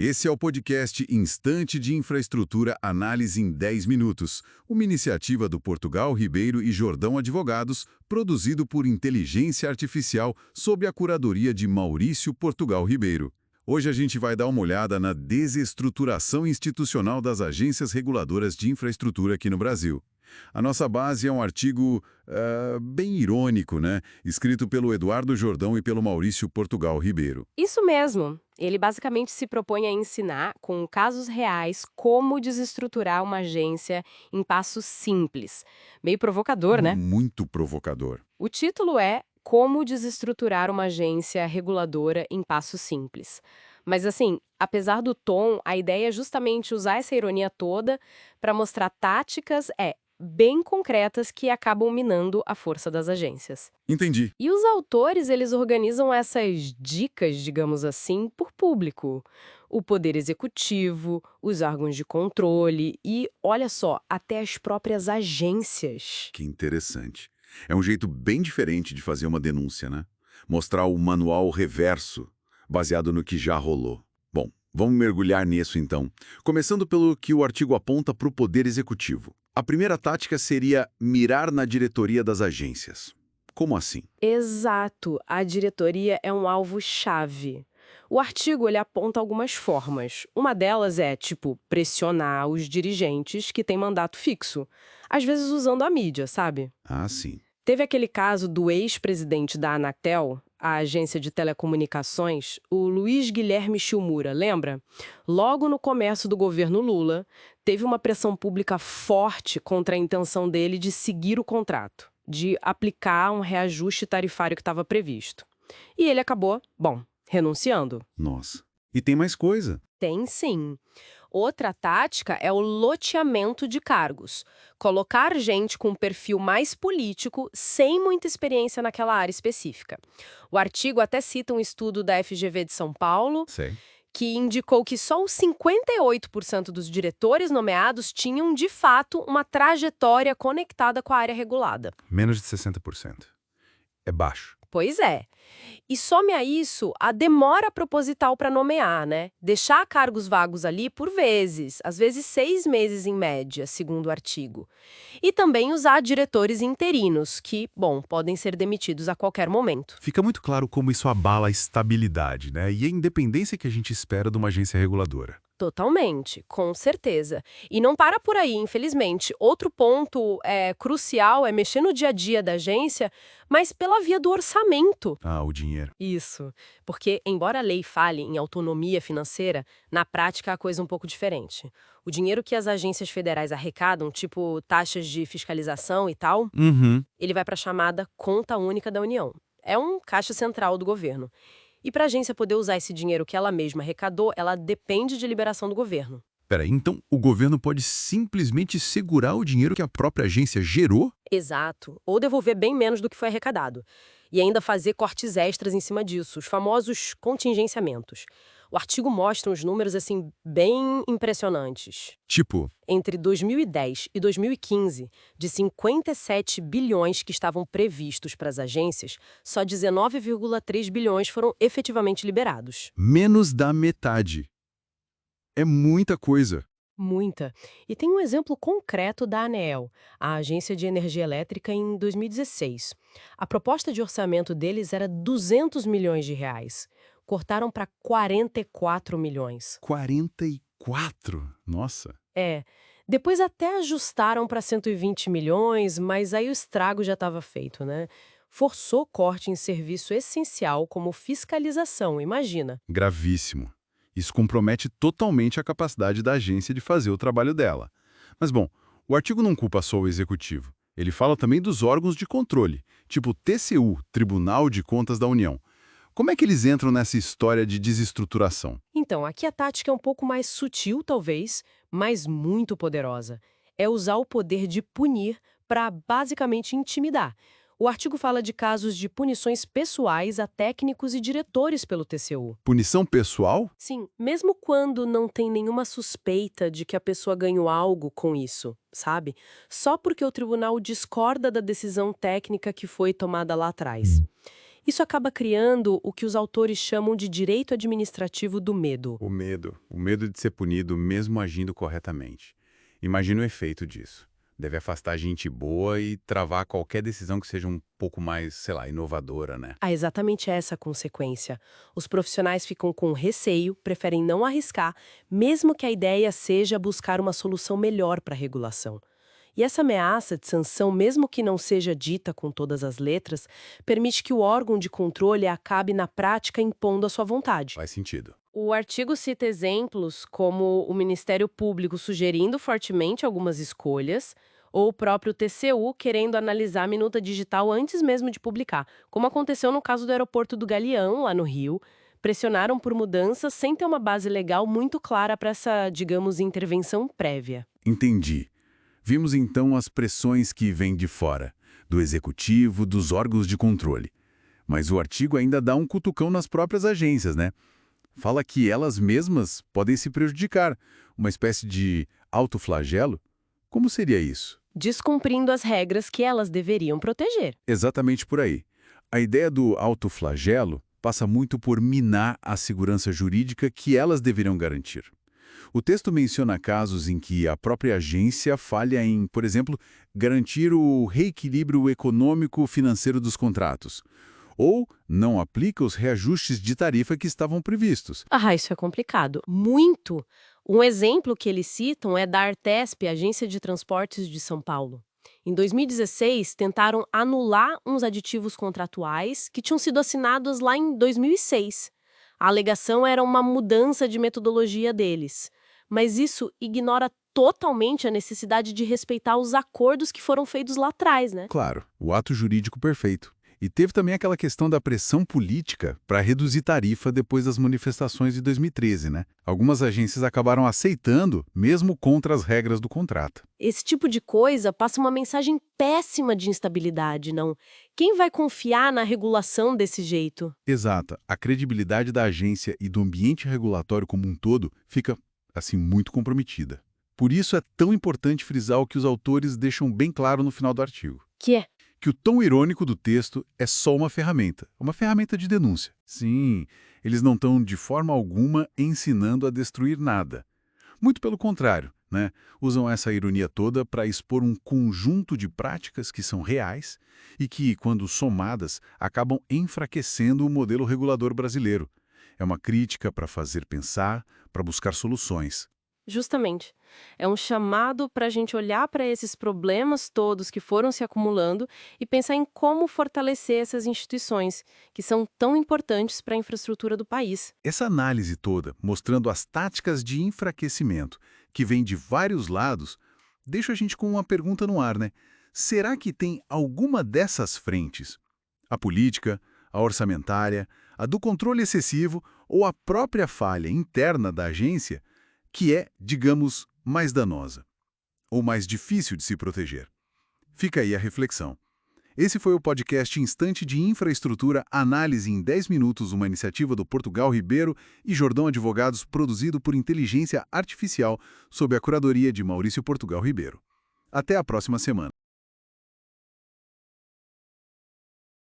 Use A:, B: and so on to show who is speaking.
A: Esse é o podcast Instante de Infraestrutura Análise em 10 Minutos, uma iniciativa do Portugal Ribeiro e Jordão Advogados, produzido por inteligência artificial sob a curadoria de Maurício Portugal Ribeiro. Hoje a gente vai dar uma olhada na desestruturação institucional das agências reguladoras de infraestrutura aqui no Brasil. A nossa base é um artigo bem irônico, né? Escrito pelo Eduardo Jordão e pelo Maurício Portugal Ribeiro.
B: Isso mesmo. Ele basicamente se propõe a ensinar, com casos reais, como desestruturar uma agência em passos simples. Meio provocador, né?
A: Muito provocador.
B: O título é Como desestruturar uma agência reguladora em passos simples. Mas assim, apesar do tom, a ideia é justamente usar essa ironia toda para mostrar táticas bem concretas que acabam minando a força das agências.
A: Entendi.
B: E os autores, eles organizam essas dicas, digamos assim, por público. O poder executivo, os órgãos de controle e, olha só, até as próprias agências.
A: Que interessante. É um jeito bem diferente de fazer uma denúncia, né? Mostrar o manual reverso, baseado no que já rolou. Bom, vamos mergulhar nisso então. Começando pelo que o artigo aponta para o poder executivo. A primeira tática seria mirar na diretoria das agências. Como assim?
B: Exato, a diretoria é um alvo-chave. O artigo ele aponta algumas formas. Uma delas é, pressionar os dirigentes que têm mandato fixo, às vezes usando a mídia, sabe?
A: Ah, sim.
B: Teve aquele caso do ex-presidente da Anatel, a agência de telecomunicações, o Luiz Guilherme Chilmura, lembra? Logo no começo do governo Lula, teve uma pressão pública forte contra a intenção dele de seguir o contrato, de aplicar um reajuste tarifário que estava previsto. E ele acabou, renunciando.
A: Nossa. E tem mais coisa.
B: Tem sim. Outra tática é o loteamento de cargos. Colocar gente com um perfil mais político, sem muita experiência naquela área específica. O artigo até cita um estudo da FGV de São Paulo,
A: Sei.
B: que indicou que só os 58% dos diretores nomeados tinham, de fato, uma trajetória conectada com a área regulada.
C: Menos de 60%. É baixo.
B: Pois é. E some a isso a demora proposital para nomear, né? Deixar cargos vagos ali por vezes, às vezes 6 meses em média, segundo o artigo. E também usar diretores interinos, que, podem ser demitidos a qualquer momento.
C: Fica muito claro como isso abala a estabilidade, né? E a independência que a gente espera de uma agência reguladora.
B: Totalmente, com certeza. E não para por aí, infelizmente. Outro ponto crucial é mexer no dia a dia da agência, mas pela via do orçamento.
C: Ah, o dinheiro.
B: Isso, porque embora a lei fale em autonomia financeira, na prática a coisa é um pouco diferente. O dinheiro que as agências federais arrecadam, tipo taxas de fiscalização e tal,
C: Uhum.
B: ele vai para a chamada Conta Única da União. É um caixa central do governo. E para a agência poder usar esse dinheiro que ela mesma arrecadou, ela depende de liberação do governo.
C: Peraí, então o governo pode simplesmente segurar o dinheiro que a própria agência gerou?
B: Exato. Ou devolver bem menos do que foi arrecadado. E ainda fazer cortes extras em cima disso, os famosos contingenciamentos. O artigo mostra uns números, assim, bem impressionantes.
C: Tipo,
B: Entre 2010 e 2015, de 57 bilhões que estavam previstos para as agências, só 19,3 bilhões foram efetivamente liberados.
C: menos da metade. É muita coisa.
B: Muita. E tem um exemplo concreto da ANEEL, a Agência de Energia Elétrica, em 2016. A proposta de orçamento deles era 200 milhões de reais. Cortaram para 44 milhões.
C: 44? Nossa.
B: Depois até ajustaram para 120 milhões, mas aí o estrago já estava feito, né? Forçou corte em serviço essencial como fiscalização, imagina.
C: Gravíssimo. Isso compromete totalmente a capacidade da agência de fazer o trabalho dela. Mas, bom, o artigo não culpa só o executivo. Ele fala também dos órgãos de controle, tipo o TCU, Tribunal de Contas da União. Como é que eles entram nessa história de desestruturação?
B: Então, aqui a tática é um pouco mais sutil, talvez, mas muito poderosa. É usar o poder de punir para basicamente intimidar. O artigo fala de casos de punições pessoais a técnicos e diretores pelo TCU.
C: Punição pessoal?
B: Sim, mesmo quando não tem nenhuma suspeita de que a pessoa ganhou algo com isso, sabe? Só porque o tribunal discorda da decisão técnica que foi tomada lá atrás. Isso acaba criando o que os autores chamam de direito administrativo do medo.
C: O medo de ser punido mesmo agindo corretamente. Imagina o efeito disso. Deve afastar gente boa e travar qualquer decisão que seja um pouco mais, sei lá, inovadora, né?
B: Há exatamente essa consequência. Os profissionais ficam com receio, preferem não arriscar, mesmo que a ideia seja buscar uma solução melhor para a regulação. E essa ameaça de sanção, mesmo que não seja dita com todas as letras, permite que o órgão de controle acabe na prática impondo a sua vontade.
C: Faz sentido.
B: O artigo cita exemplos como o Ministério Público sugerindo fortemente algumas escolhas, ou o próprio TCU querendo analisar a minuta digital antes mesmo de publicar, como aconteceu no caso do aeroporto do Galeão, lá no Rio. Pressionaram por mudanças sem ter uma base legal muito clara para essa, digamos, intervenção prévia.
A: Entendi. Vimos então as pressões que vêm de fora, do executivo, dos órgãos de controle. Mas o artigo ainda dá um cutucão nas próprias agências, né? Fala que elas mesmas podem se prejudicar, uma espécie de autoflagelo. Como seria isso?
B: Descumprindo as regras que elas deveriam proteger.
A: Exatamente por aí. A ideia do autoflagelo passa muito por minar a segurança jurídica que elas deveriam garantir. O texto menciona casos em que a própria agência falha em, por exemplo, garantir o reequilíbrio econômico-financeiro dos contratos, ou não aplica os reajustes de tarifa que estavam previstos.
B: Isso é complicado. Muito. Um exemplo que eles citam é da Artesp, Agência de Transportes de São Paulo. Em 2016, tentaram anular uns aditivos contratuais que tinham sido assinados lá em 2006. A alegação era uma mudança de metodologia deles. Mas isso ignora totalmente a necessidade de respeitar os acordos que foram feitos lá atrás, né?
A: Claro, o ato jurídico perfeito. E teve também aquela questão da pressão política para reduzir tarifa depois das manifestações de 2013, né? Algumas agências acabaram aceitando, mesmo contra as regras do contrato.
B: Esse tipo de coisa passa uma mensagem péssima de instabilidade, não? Quem vai confiar na regulação desse jeito?
A: Exato. A credibilidade da agência e do ambiente regulatório como um todo fica, assim, muito comprometida. Por isso é tão importante frisar o que os autores deixam bem claro no final do artigo. Que o tom irônico do texto é só uma ferramenta de denúncia. Sim, eles não estão de forma alguma ensinando a destruir nada. Muito pelo contrário, né? Usam essa ironia toda para expor um conjunto de práticas que são reais e que, quando somadas, acabam enfraquecendo o modelo regulador brasileiro. É uma crítica para fazer pensar, para buscar soluções.
B: Justamente. É um chamado para a gente olhar para esses problemas todos que foram se acumulando e pensar em como fortalecer essas instituições, que são tão importantes para a infraestrutura do país.
A: Essa análise toda, mostrando as táticas de enfraquecimento, que vêm de vários lados, deixa a gente com uma pergunta no ar, né? Será que tem alguma dessas frentes, a política, a orçamentária, a do controle excessivo ou a própria falha interna da agência, que é, digamos, mais danosa ou mais difícil de se proteger? Fica aí a reflexão. Esse foi o podcast Instante de Infraestrutura, análise em 10 minutos, uma iniciativa do Portugal Ribeiro e Jordão Advogados, produzido por inteligência artificial, sob a curadoria de Maurício Portugal Ribeiro. Até a próxima semana.